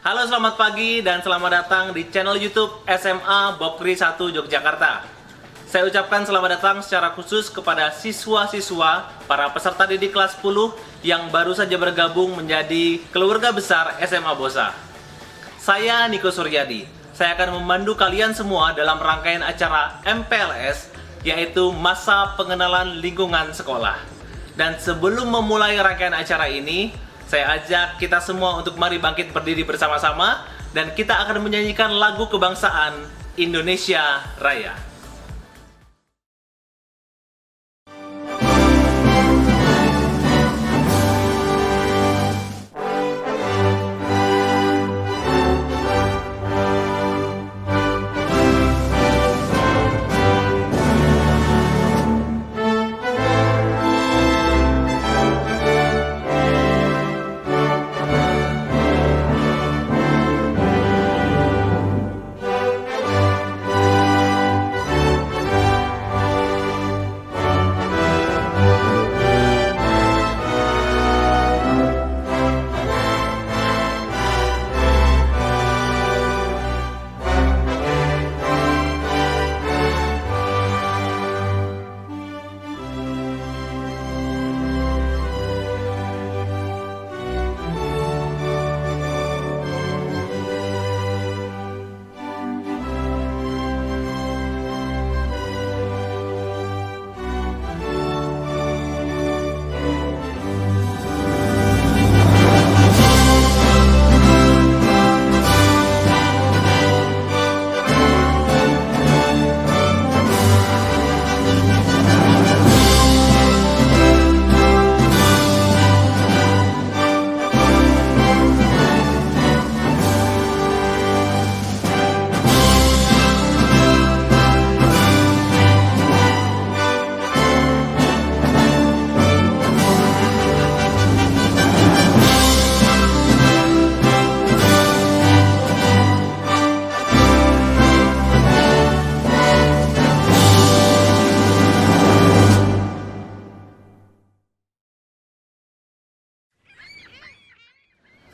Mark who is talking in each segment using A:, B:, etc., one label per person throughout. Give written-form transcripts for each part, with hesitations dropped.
A: Halo, selamat pagi dan selamat datang di channel YouTube SMA Bokri 1 Yogyakarta. Saya ucapkan selamat datang secara khusus kepada siswa-siswa, para peserta didik kelas 10 yang baru saja bergabung menjadi keluarga besar SMA Bosa. Saya Niko Suryadi. Saya akan memandu kalian semua dalam rangkaian acara MPLS, yaitu Masa Pengenalan Lingkungan Sekolah. Dan sebelum memulai rangkaian acara ini, saya ajak kita semua untuk mari bangkit berdiri bersama-sama dan kita akan menyanyikan lagu kebangsaan Indonesia Raya.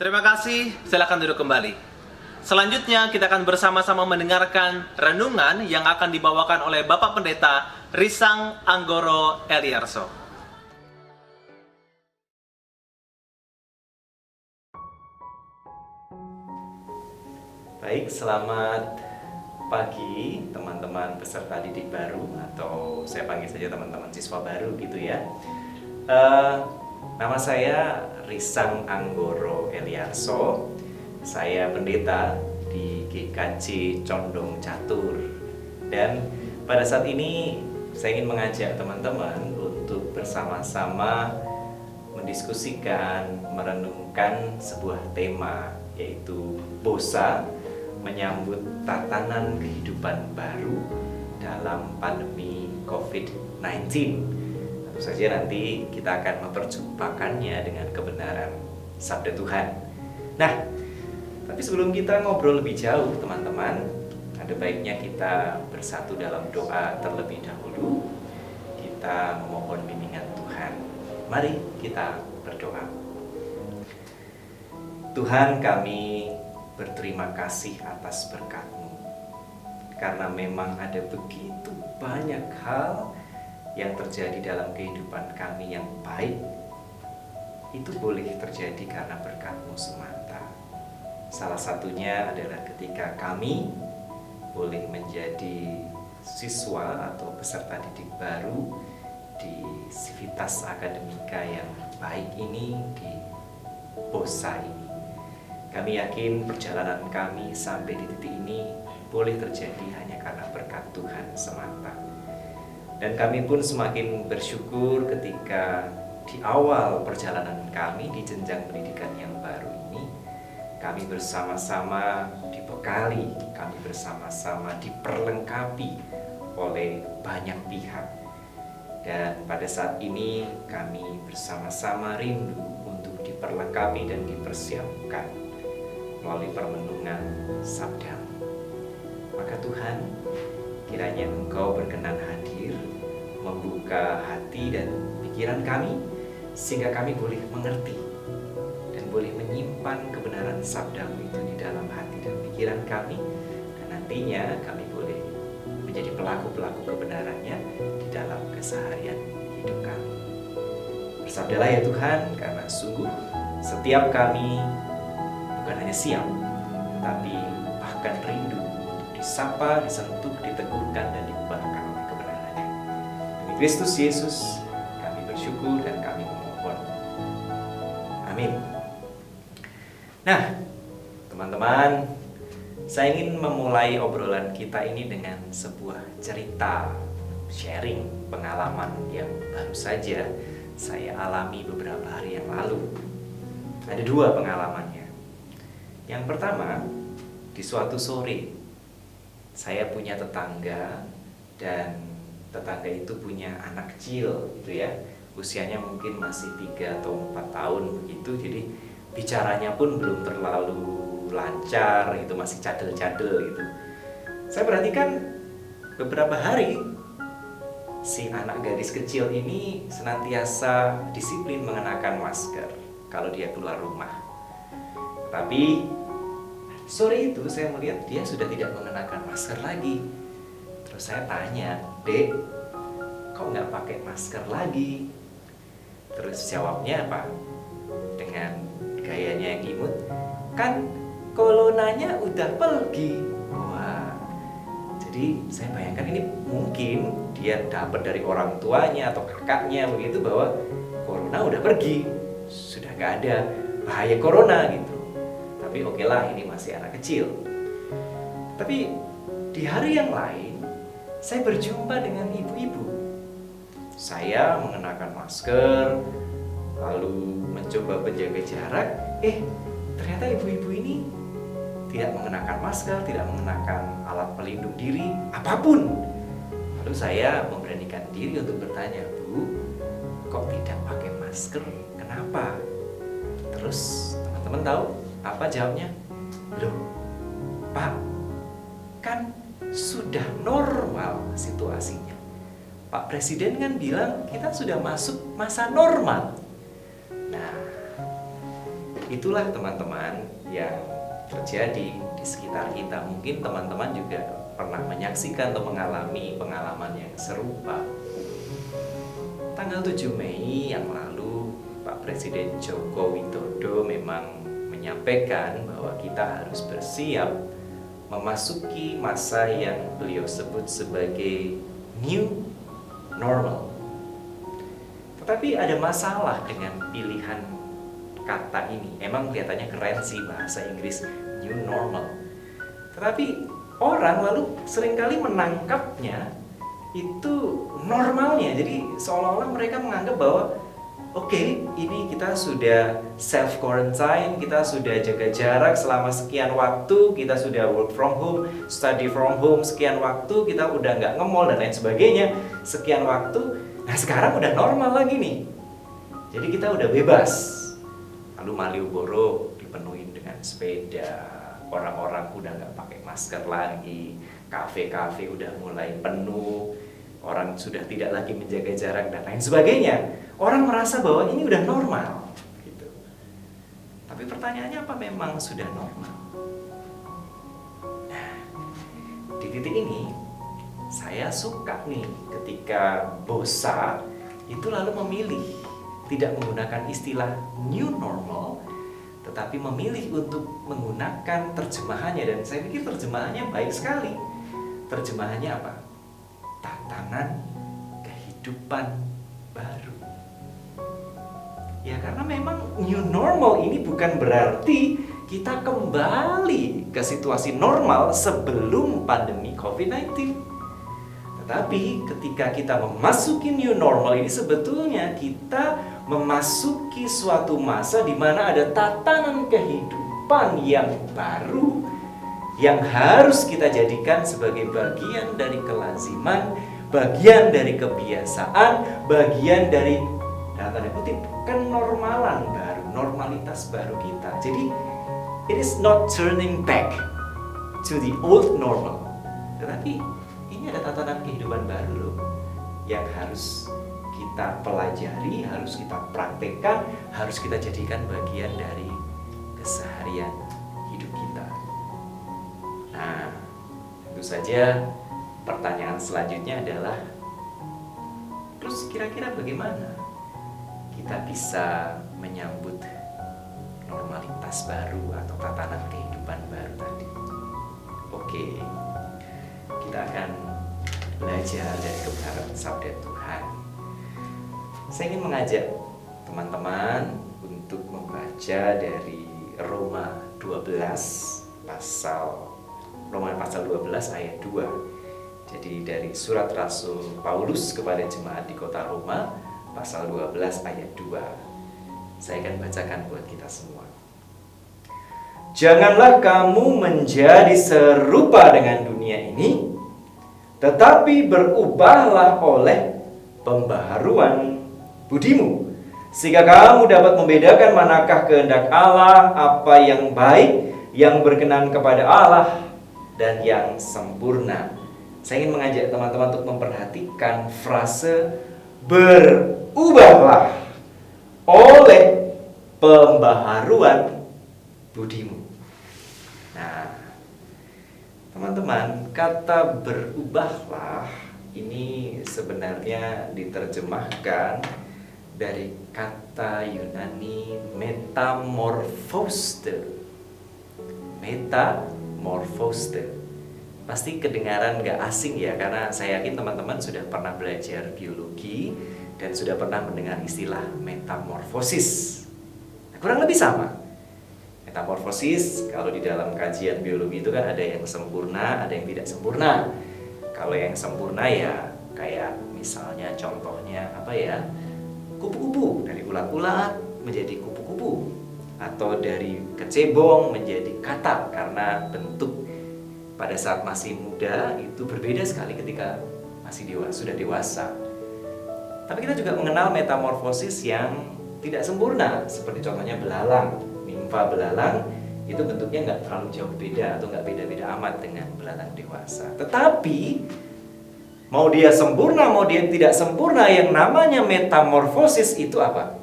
A: Terima kasih, silakan duduk kembali. Selanjutnya kita akan bersama-sama mendengarkan renungan yang akan dibawakan oleh Bapak Pendeta Risang Anggoro Eliarso.
B: Baik, selamat pagi teman-teman peserta didik baru, atau saya panggil saja teman-teman siswa baru gitu ya. Nama saya Risang Anggoro Eliarso. Saya pendeta di GKJ Condong Catur. Dan pada saat ini saya ingin mengajak teman-teman untuk bersama-sama mendiskusikan, merenungkan sebuah tema, yaitu Bosa menyambut tatanan kehidupan baru dalam pandemi COVID-19. Tentu saja nanti kita akan memperjumpakannya dengan kebenaran sabda Tuhan. Nah, tapi sebelum kita ngobrol lebih jauh teman-teman, ada baiknya kita bersatu dalam doa terlebih dahulu. Kita memohon bimbingan Tuhan. Mari kita berdoa. Tuhan, kami berterima kasih atas berkat-Mu, karena memang ada begitu banyak hal yang terjadi dalam kehidupan kami yang baik. Itu boleh terjadi karena berkat-Mu semata. Salah satunya adalah ketika kami boleh menjadi siswa atau peserta didik baru di Civitas Akademika yang baik ini, di Bosa ini. Kami yakin perjalanan kami sampai di titik ini boleh terjadi hanya karena berkat Tuhan semata. Dan kami pun semakin bersyukur ketika di awal perjalanan kami di jenjang pendidikan yang baru ini, kami bersama-sama dibekali, kami bersama-sama diperlengkapi oleh banyak pihak. Dan pada saat ini kami bersama-sama rindu untuk diperlengkapi dan dipersiapkan melalui permenungan sabda-Mu. Maka Tuhan, kiranya Engkau berkenan hadir, membuka hati dan pikiran kami, sehingga kami boleh mengerti dan boleh menyimpan kebenaran sabdamu itu di dalam hati dan pikiran kami, dan nantinya kami boleh menjadi pelaku-pelaku kebenarannya di dalam keseharian hidup kami. Bersabdalah ya Tuhan, karena sungguh setiap kami bukan hanya siap, tapi bahkan rindu untuk disapa, disentuh, diteguhkan, dan diubahkan oleh kebenarannya. Demi Kristus Yesus kami bersyukur dan kami memohon. Amin. Nah, teman-teman, saya ingin memulai obrolan kita ini dengan sebuah cerita, sharing pengalaman yang baru saja saya alami beberapa hari yang lalu. Ada dua pengalamannya. Yang pertama, di suatu sore, saya punya tetangga, dan tetangga itu punya anak kecil gitu ya. Usianya mungkin masih 3 atau 4 tahun begitu, jadi bicaranya pun belum terlalu lancar, itu masih cadel-cadel gitu. Saya perhatikan beberapa hari si anak gadis kecil ini senantiasa disiplin mengenakan masker kalau dia keluar rumah. Tapi sore itu saya melihat dia sudah tidak mengenakan masker lagi. Terus saya tanya, "Dek, kok nggak pakai masker lagi?" Terus jawabnya apa? Dengan gayanya yang imut, "Kan coronanya udah pergi." Wah, jadi saya bayangkan ini mungkin dia dapat dari orang tuanya atau kakaknya begitu, bahwa corona udah pergi, sudah nggak ada bahaya corona gitu. Tapi oke lah, ini masih anak kecil. Tapi di hari yang lain saya berjumpa dengan ibu-ibu. Saya mengenakan masker, lalu mencoba menjaga jarak. Ternyata ibu-ibu ini tidak mengenakan masker, tidak mengenakan alat pelindung diri, apapun. Lalu saya memberanikan diri untuk bertanya, "Bu, kok tidak pakai masker? Kenapa?" Terus teman-teman tahu apa jawabnya? "Loh, Pak, kan sudah normal situasinya. Pak Presiden kan bilang kita sudah masuk masa normal." Nah, itulah teman-teman yang terjadi di sekitar kita. Mungkin teman-teman juga pernah menyaksikan atau mengalami pengalaman yang serupa. Tanggal 7 Mei yang lalu, Pak Presiden Joko Widodo memang menyampaikan bahwa kita harus bersiap memasuki masa yang beliau sebut sebagai new normal. Tetapi ada masalah dengan pilihan kata ini. Emang kelihatannya keren sih bahasa Inggris new normal. Tetapi orang lalu seringkali menangkapnya itu normalnya. Jadi seolah-olah mereka menganggap bahwa oke, ini kita sudah self quarantine, kita sudah jaga jarak selama sekian waktu, kita sudah work from home, study from home sekian waktu, kita udah nggak nge-mall dan lain sebagainya sekian waktu. Nah sekarang udah normal lagi nih. Jadi kita udah bebas. Lalu Malioboro dipenuhi dengan sepeda, orang-orang udah nggak pakai masker lagi, kafe-kafe udah mulai penuh, orang sudah tidak lagi menjaga jarak dan lain sebagainya. Orang merasa bahwa ini udah normal gitu. Tapi pertanyaannya, apa memang sudah normal? Nah, di titik ini saya suka nih ketika Bosa itu lalu memilih tidak menggunakan istilah new normal, tetapi memilih untuk menggunakan terjemahannya. Dan saya pikir terjemahannya baik sekali. Terjemahannya apa? Tatanan kehidupan baru. Ya karena memang new normal ini bukan berarti kita kembali ke situasi normal sebelum pandemi COVID-19. Tetapi ketika kita memasuki new normal ini, sebetulnya kita memasuki suatu masa di mana ada tatanan kehidupan yang baru yang harus kita jadikan sebagai bagian dari kelaziman, bagian dari kebiasaan, bagian dari tanda kutip kenormalan baru, normalitas baru kita. Jadi it is not turning back to the old normal, tetapi ini ada tatanan kehidupan baru loh yang harus kita kita pelajari, harus kita praktekkan, harus kita jadikan bagian dari keseharian hidup kita. Nah, tentu saja pertanyaan selanjutnya adalah, terus kira-kira bagaimana kita bisa menyambut normalitas baru atau tatanan kehidupan baru tadi? Oke, kita akan belajar dari kebenaran sabda Tuhan. Saya ingin mengajak teman-teman untuk membaca dari Roma 12 pasal 12 ayat 2. Jadi dari surat Rasul Paulus kepada jemaat di kota Roma pasal 12 ayat 2. Saya akan bacakan buat kita semua. Janganlah kamu menjadi serupa dengan dunia ini, tetapi berubahlah oleh pembaharuan budimu, sehingga kamu dapat membedakan manakah kehendak Allah, apa yang baik, yang berkenan kepada Allah, dan yang sempurna. Saya ingin mengajak teman-teman untuk memperhatikan frase berubahlah oleh pembaharuan budimu. Nah, teman-teman, kata berubahlah ini sebenarnya diterjemahkan dari kata Yunani metamorphose. Metamorphose. Pasti kedengaran gak asing ya, karena saya yakin teman-teman sudah pernah belajar biologi dan sudah pernah mendengar istilah metamorfosis. Nah, kurang lebih sama. Metamorfosis kalau di dalam kajian biologi itu kan ada yang sempurna, ada yang tidak sempurna. Kalau yang sempurna ya kayak misalnya contohnya apa ya? Kupu-kupu, dari ulat-ulat menjadi kupu-kupu, atau dari kecebong menjadi katak, karena bentuk pada saat masih muda itu berbeda sekali ketika masih sudah dewasa. Tapi kita juga mengenal metamorfosis yang tidak sempurna, seperti contohnya belalang. Nimfa belalang itu bentuknya nggak terlalu jauh beda atau nggak beda-beda amat dengan belalang dewasa. Tetapi mau dia sempurna, mau dia tidak sempurna, yang namanya metamorfosis itu apa?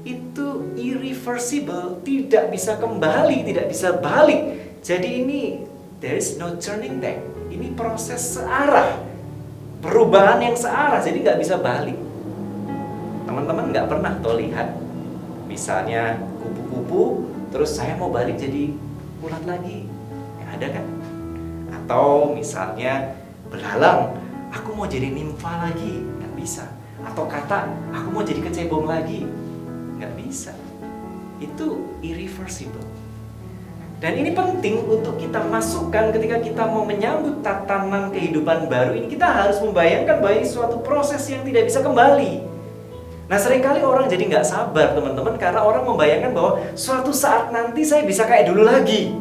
B: Itu irreversible, tidak bisa kembali, tidak bisa balik. Jadi ini there is no turning back. Ini proses searah, perubahan yang searah, jadi nggak bisa balik. Teman-teman nggak pernah tuh lihat, misalnya kupu-kupu, terus saya mau balik jadi ulat lagi, nggak ada kan? Atau misalnya belalang, aku mau jadi nimfa lagi, nggak bisa. Atau katak, aku mau jadi kecebong lagi, nggak bisa. Itu irreversible. Dan ini penting untuk kita masukkan ketika kita mau menyambut tatanan kehidupan baru ini. Kita harus membayangkan bahwa ini suatu proses yang tidak bisa kembali. Nah, seringkali orang jadi nggak sabar teman-teman, karena orang membayangkan bahwa suatu saat nanti saya bisa kayak dulu lagi.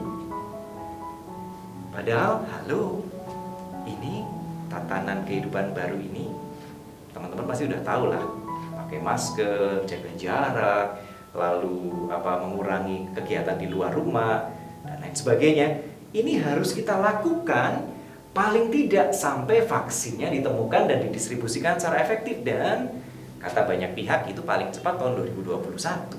B: Padahal, halo, ini tatanan kehidupan baru ini, teman-teman pasti udah tahu lah, pakai masker, jaga jarak, lalu mengurangi kegiatan di luar rumah, dan lain sebagainya. Ini harus kita lakukan paling tidak sampai vaksinnya ditemukan dan didistribusikan secara efektif, dan kata banyak pihak itu paling cepat tahun 2021.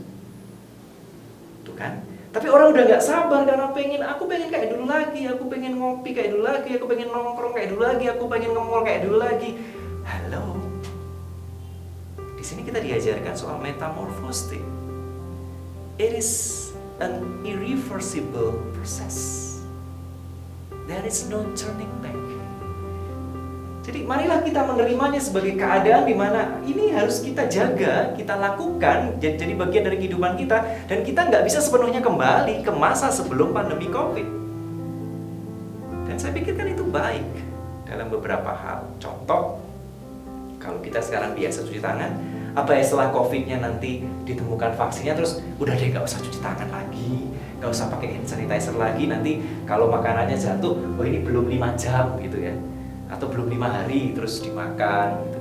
B: Tuh kan? Tapi orang udah gak sabar karena aku pengen kayak dulu lagi, aku pengen ngopi kayak dulu lagi, aku pengen nongkrong kayak dulu lagi, aku pengen nge-mall kayak dulu lagi. Halo. Di sini kita diajarkan soal metamorphose. It is an irreversible process. There is no turning back. Jadi marilah kita menerimanya sebagai keadaan di mana ini harus kita jaga, kita lakukan, jadi bagian dari kehidupan kita, dan kita nggak bisa sepenuhnya kembali ke masa sebelum pandemi COVID. Dan saya pikir kan itu baik dalam beberapa hal. Contoh, kalau kita sekarang biasa cuci tangan, apa ya setelah COVID-nya nanti ditemukan vaksinnya, terus udah deh nggak usah cuci tangan lagi, nggak usah pakai hand sanitizer lagi, nanti kalau makanannya jatuh, oh ini belum 5 jam gitu ya, atau belum 5 hari terus dimakan gitu.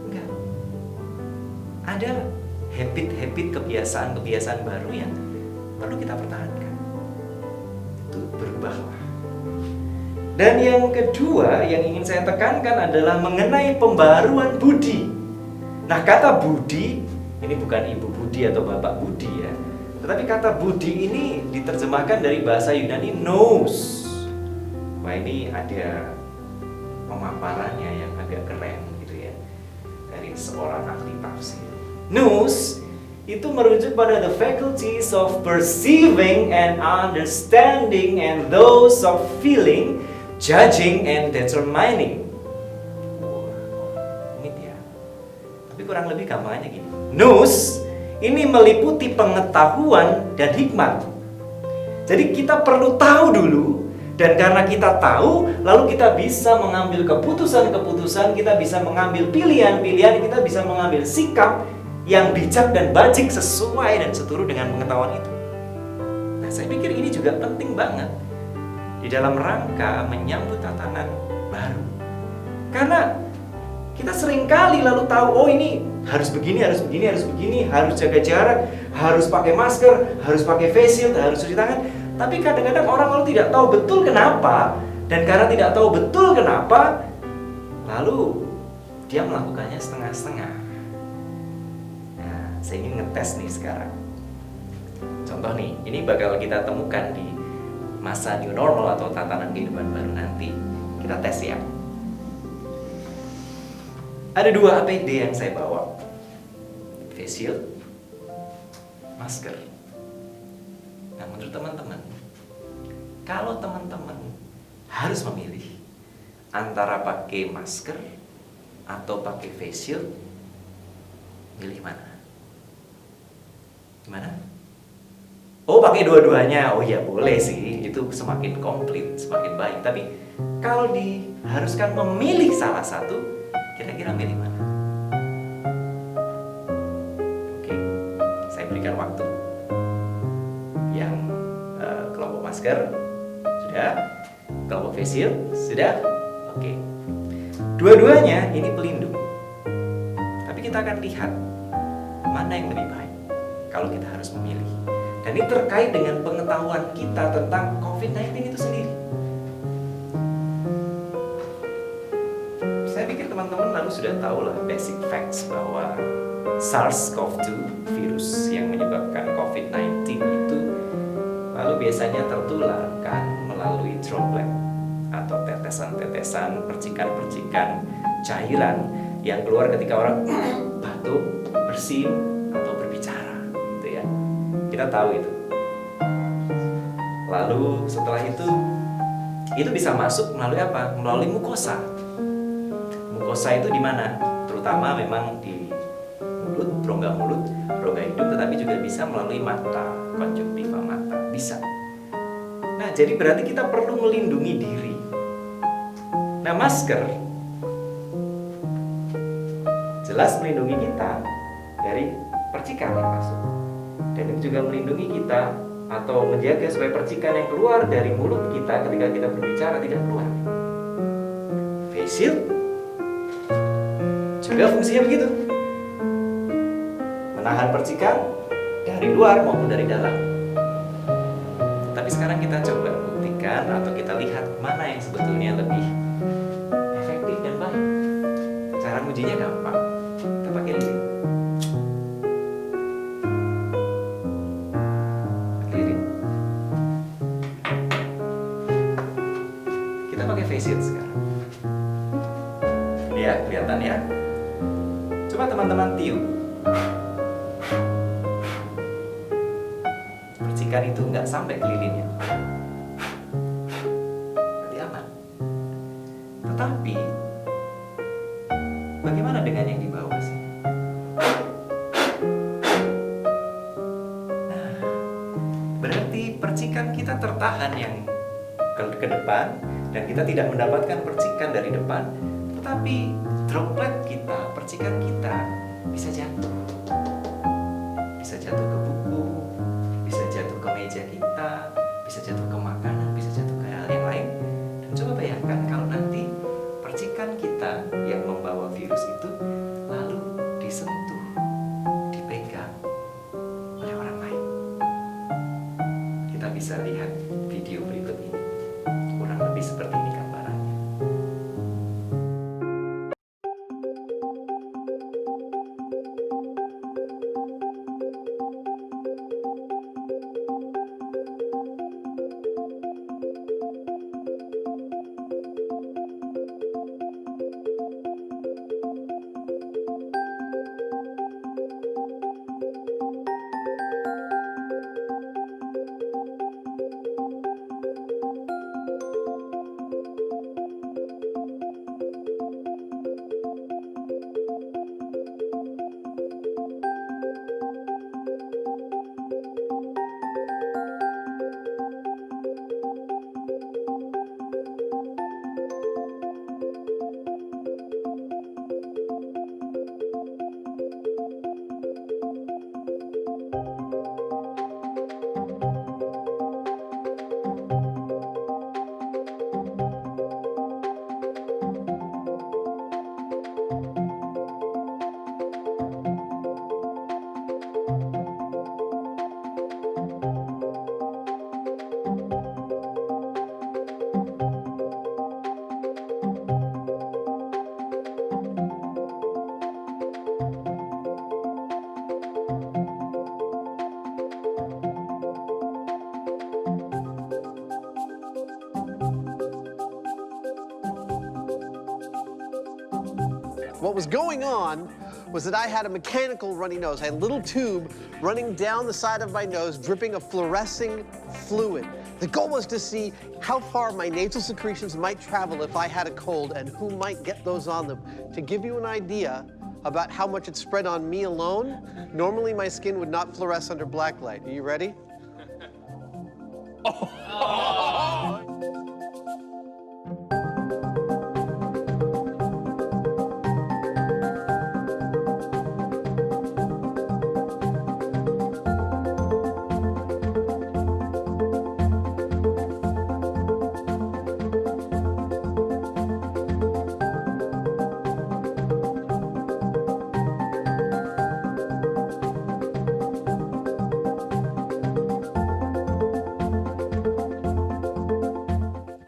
B: Enggak. Ada habit-habit, kebiasaan-kebiasaan baru yang perlu kita pertahankan. Itu berubahlah. Dan yang kedua yang ingin saya tekankan adalah mengenai pembaharuan budi. Nah, kata budi, ini bukan ibu budi atau bapak budi ya, tetapi kata budi ini diterjemahkan dari bahasa Yunani nous. Wah, ini ada pemaparannya yang agak keren gitu ya, dari seorang ahli tafsir. Nous itu merujuk pada the faculties of perceiving and understanding and those of feeling, judging and determining. Ini dia. Tapi kurang lebih gampangnya gini. Nous ini meliputi pengetahuan dan hikmat. Jadi kita perlu tahu dulu, dan karena kita tahu, lalu kita bisa mengambil keputusan-keputusan, kita bisa mengambil pilihan-pilihan, kita bisa mengambil sikap yang bijak dan bajik sesuai dan seturut dengan pengetahuan itu. Nah, saya pikir ini juga penting banget di dalam rangka menyambut tatanan baru. Karena kita seringkali lalu tahu, oh ini harus begini, harus begini, harus begini, harus jaga jarak, harus pakai masker, harus pakai face shield, harus cuci tangan. Tapi kadang-kadang orang lalu tidak tahu betul kenapa, dan karena tidak tahu betul kenapa, lalu dia melakukannya setengah-setengah. Nah, saya ingin ngetes nih sekarang. Contoh nih, ini bakal kita temukan di masa new normal atau tatanan kehidupan baru nanti. Kita tes ya. Ada 2 APD yang saya bawa, face shield, masker. Nah, menurut teman-teman, kalau teman-teman harus memilih antara pakai masker atau pakai face shield, pilih mana? Gimana? Oh, pakai dua-duanya. Oh ya, boleh sih. Itu semakin komplit, semakin baik. Tapi kalau diharuskan memilih salah satu, kira-kira milih mana? Oke, saya berikan waktu. Yang kelompok masker sudah, kelompok face shield sudah. Oke, dua-duanya ini pelindung, tapi kita akan lihat mana yang lebih baik kalau kita harus memilih. Dan ini terkait dengan pengetahuan kita tentang COVID-19 itu sendiri. Saya pikir teman-teman lalu sudah tahu lah basic facts bahwa SARS-CoV-2, virus yang menyebabkan COVID-19 itu lalu biasanya tertularkan melalui droplet atau tetesan-tetesan, percikan-percikan cairan yang keluar ketika orang batuk, bersin, atau berbicara, gitu ya. Kita tahu itu. Lalu setelah itu bisa masuk melalui apa? Melalui mukosa. Mukosa itu di mana? Terutama memang di mulut, rongga hidung, tetapi juga bisa melalui mata, konjungtiva mata, bisa. Nah, jadi berarti kita perlu melindungi diri. Nah, masker jelas melindungi kita dari percikan yang masuk, dan itu juga melindungi kita atau menjaga supaya percikan yang keluar dari mulut kita ketika kita berbicara tidak keluar. Face shield juga fungsinya begitu, menahan percikan dari luar maupun dari dalam. Tapi sekarang kita coba buktikan atau kita lihat mana yang sebetulnya lebih efektif dan baik. Cara ujinya gampang, kita pakai lilin. Kita pakai face shield sekarang. Ya, kelihatan ya. Coba teman-teman tiup. Percikan itu nggak sampai ke lilinnya. Berarti aman. Tetapi bagaimana dengan yang di bawah sih? Nah, berarti percikan kita tertahan yang ke depan, dan kita tidak mendapatkan percikan dari depan, tetapi droplet kita, percikan kita bisa jatuh. Bisa jatuh ke buku, bisa jatuh ke meja kita, bisa jatuh ke makanan, bisa jatuh ke hal yang lain. Dan coba bayangkan kalau nanti percikan kita yang membawa virus itu lalu disentuh, dipegang oleh orang lain. Kita bisa lihat video berikut ini. Kurang lebih seperti ini gambarannya.
C: What was going on was that I had a mechanical runny nose. I had a little tube running down the side of my nose, dripping a fluorescing fluid. The goal was to see how far my nasal secretions might travel if I had a cold and who might get those on them. To give you an idea about how much it spread on me alone, normally my skin would not fluoresce under black light. Are you ready?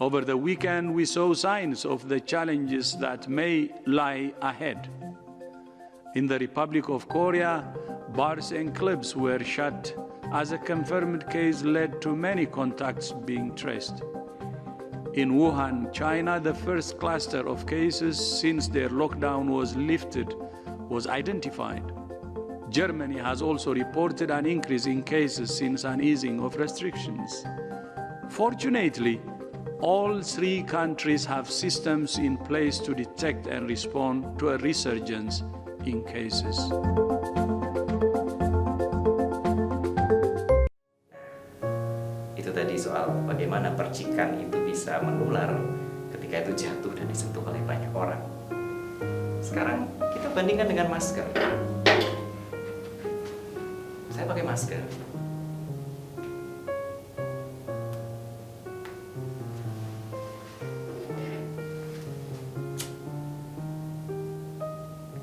D: Over the weekend, we saw signs of the challenges that may lie ahead. In the Republic of Korea, bars and clubs were shut as a confirmed case led to many contacts being traced. In Wuhan, China, the first cluster of cases since their lockdown was lifted was identified. Germany has also reported an increase in cases since an easing of restrictions. Fortunately, all three countries have systems in place to detect and respond to a resurgence in cases.
B: Itu tadi soal bagaimana percikan itu bisa menular ketika itu jatuh dan disentuh oleh banyak orang. Sekarang kita bandingkan dengan masker. Saya pakai masker.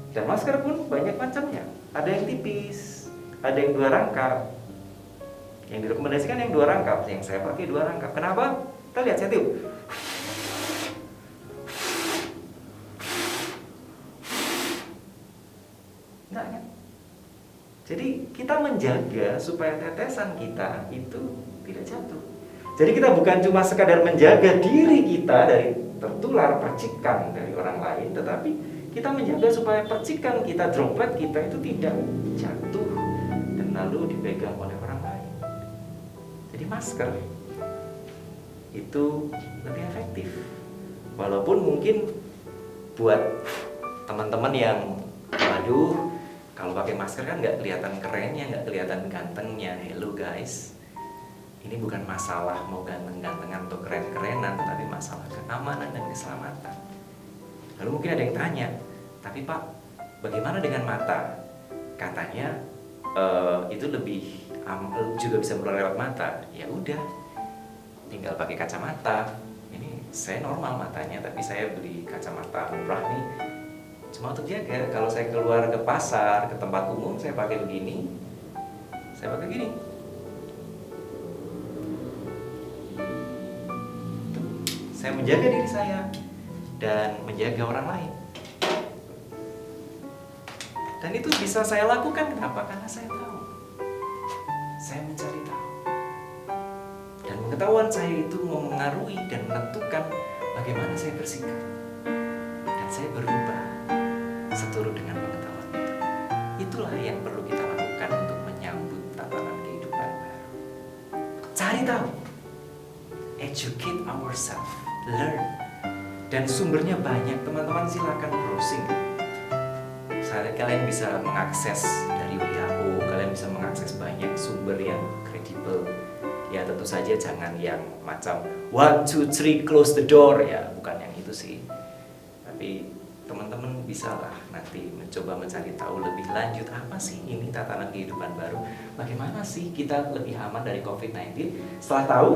B: Dan masker pun banyak macamnya. Ada yang tipis, ada yang 2 rangkap. Yang direkomendasikan yang 2 rangkap. Yang saya pakai 2 rangkap. Kenapa? Kita lihat, saya tiup. Enggak kan? Jadi kita menjaga supaya tetesan kita itu tidak jatuh. Jadi kita bukan cuma sekadar menjaga diri kita dari tertular percikan dari orang lain, tetapi kita menjaga supaya percikan kita, droplet kita itu tidak jatuh dan lalu dipegang oleh orang lain. Jadi masker itu lebih efektif. Walaupun mungkin buat teman-teman yang, waduh, kalau pakai masker kan nggak kelihatan kerennya, nggak kelihatan gantengnya. Hello guys, ini bukan masalah mau ganteng-gantengan atau keren-kerenan, tetapi masalah keamanan dan keselamatan. Lalu mungkin ada yang tanya, tapi Pak, bagaimana dengan mata? Katanya itu lebih juga bisa menular lewat mata. Ya udah, tinggal pakai kacamata. Ini saya normal matanya, tapi saya beli kacamata murah nih. Cuma untuk jaga, kalau saya keluar ke pasar, ke tempat umum, saya pakai begini. Saya pakai gini. Saya menjaga diri saya dan menjaga orang lain. Dan itu bisa saya lakukan, kenapa? Karena saya tahu. Saya mencari tahu. Dan pengetahuan saya itu mempengaruhi dan menentukan bagaimana saya bersikap. Dan saya berubah seturut dengan pengetahuan itu. Itulah yang perlu kita lakukan untuk menyambut tatanan kehidupan baru. Cari tahu. Educate ourselves. Learn. Dan sumbernya banyak, teman-teman silakan browsing. Kalian bisa mengakses dari WHO, kalian bisa mengakses banyak sumber yang kredibel. Ya tentu saja jangan yang macam 1, 2, 3 close the door, ya bukan yang itu sih. Tapi teman-teman bisalah nanti mencoba mencari tahu lebih lanjut apa sih ini tatanan kehidupan baru. Bagaimana sih kita lebih aman dari COVID-19? Setelah tahu,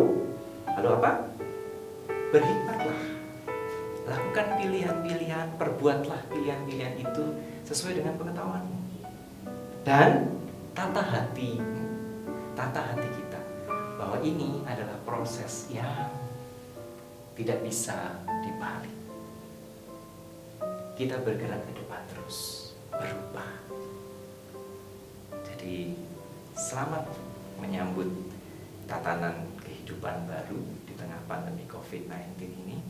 B: lalu apa? Berhikmatlah. Lakukan pilihan-pilihan, perbuatlah pilihan-pilihan itu sesuai dengan pengetahuanmu. Dan tata hati kita bahwa ini adalah proses yang tidak bisa dibalik. Kita bergerak ke depan terus, berubah. Jadi selamat menyambut tatanan kehidupan baru di tengah pandemi COVID-19 ini.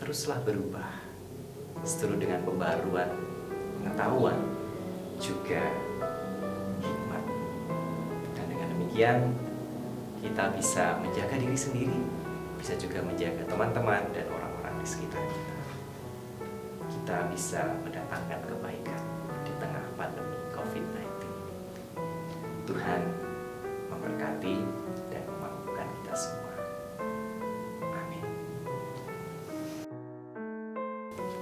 B: Teruslah berubah seturut dengan pembaruan pengetahuan, juga hikmat. Dan dengan demikian, kita bisa menjaga diri sendiri, bisa juga menjaga teman-teman dan orang-orang di sekitar kita. Kita bisa mendatangkan kebaikan di tengah pandemi COVID-19. Tuhan memberkati dan memampukan kita semua. Amin.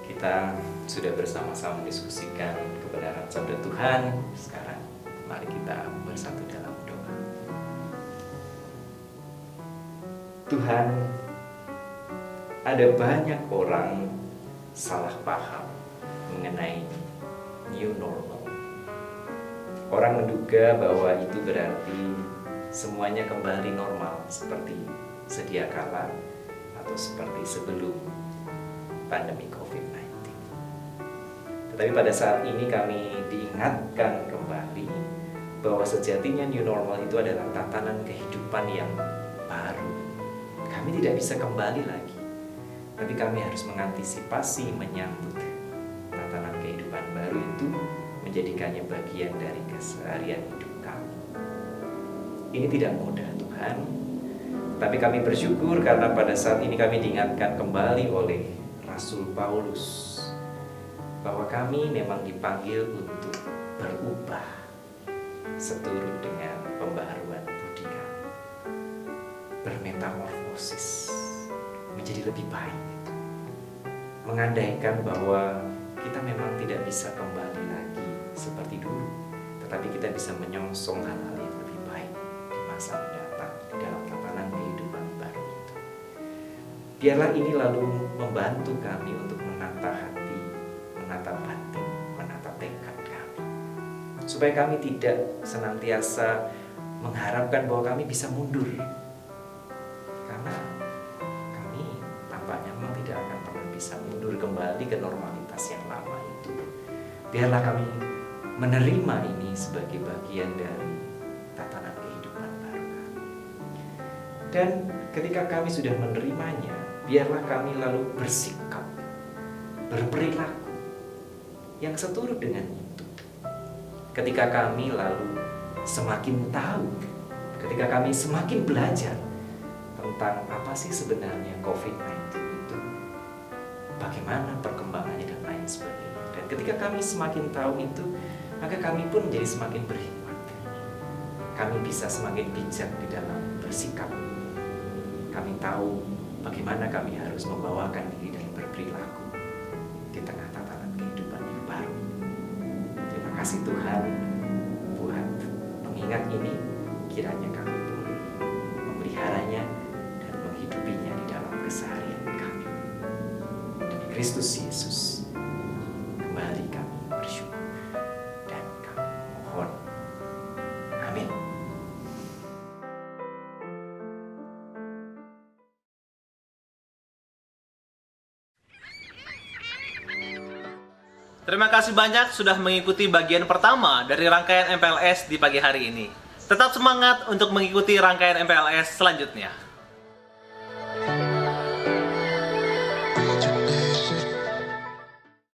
B: Kita sudah bersama-sama mendiskusikan kebenaran sabda Tuhan. Sekarang mari kita bersatu dalam doa. Tuhan, ada banyak orang salah paham mengenai new normal. Orang menduga bahwa itu berarti semuanya kembali normal seperti sedia kala atau seperti sebelum pandemi COVID-19. Tetapi pada saat ini kami diingatkan kembali bahwa sejatinya new normal itu adalah tatanan kehidupan yang baru. Kami tidak bisa kembali lagi, tapi kami harus mengantisipasi menyambut tatanan kehidupan baru itu, menjadikannya bagian dari keseharian hidup kami. Ini tidak mudah, Tuhan, tapi kami bersyukur karena pada saat ini kami diingatkan kembali oleh Rasul Paulus bahwa kami memang dipanggil untuk berubah seturut dengan pembaharuan budi kami, bermetamorfosis menjadi lebih baik, mengandaikan bahwa kita memang tidak bisa kembali lagi seperti dulu, tetapi kita bisa menyongsong hal-hal yang lebih baik di masa mendatang di dalam tatanan kehidupan baru itu. Biarlah ini lalu membantu kami untuk menata hati, menata batin, menata tekad kami, supaya kami tidak senantiasa mengharapkan bahwa kami bisa mundur, karena kami tampaknya memang tidak akan pernah bisa mundur kembali ke normalitas yang lama itu. Biarlah kami menerima ini sebagai bagian dari tatanan kehidupan baru kami. Dan ketika kami sudah menerimanya, biarlah kami lalu bersikap, berperilaku yang seturut dengan itu. Ketika kami lalu semakin tahu, ketika kami semakin belajar tentang apa sih sebenarnya COVID-19 itu, bagaimana perkembangannya dan lain sebagainya. Dan ketika kami semakin tahu itu, maka kami pun menjadi semakin berhikmat. Kami bisa semakin bijak di dalam bersikap. Kami tahu bagaimana kami harus membawakan diri dan berperilaku di tengah tatanan kehidupan yang baru. Terima kasih Tuhan buat pengingat ini. Kiranya kami boleh memeliharanya dan menghidupinya di dalam keseharian kami. Demi Kristus Yesus, kembali kami bersyukur dan kami mohon. Amin.
A: Terima kasih banyak sudah mengikuti bagian pertama dari rangkaian MPLS di pagi hari ini. Tetap semangat untuk mengikuti rangkaian MPLS selanjutnya.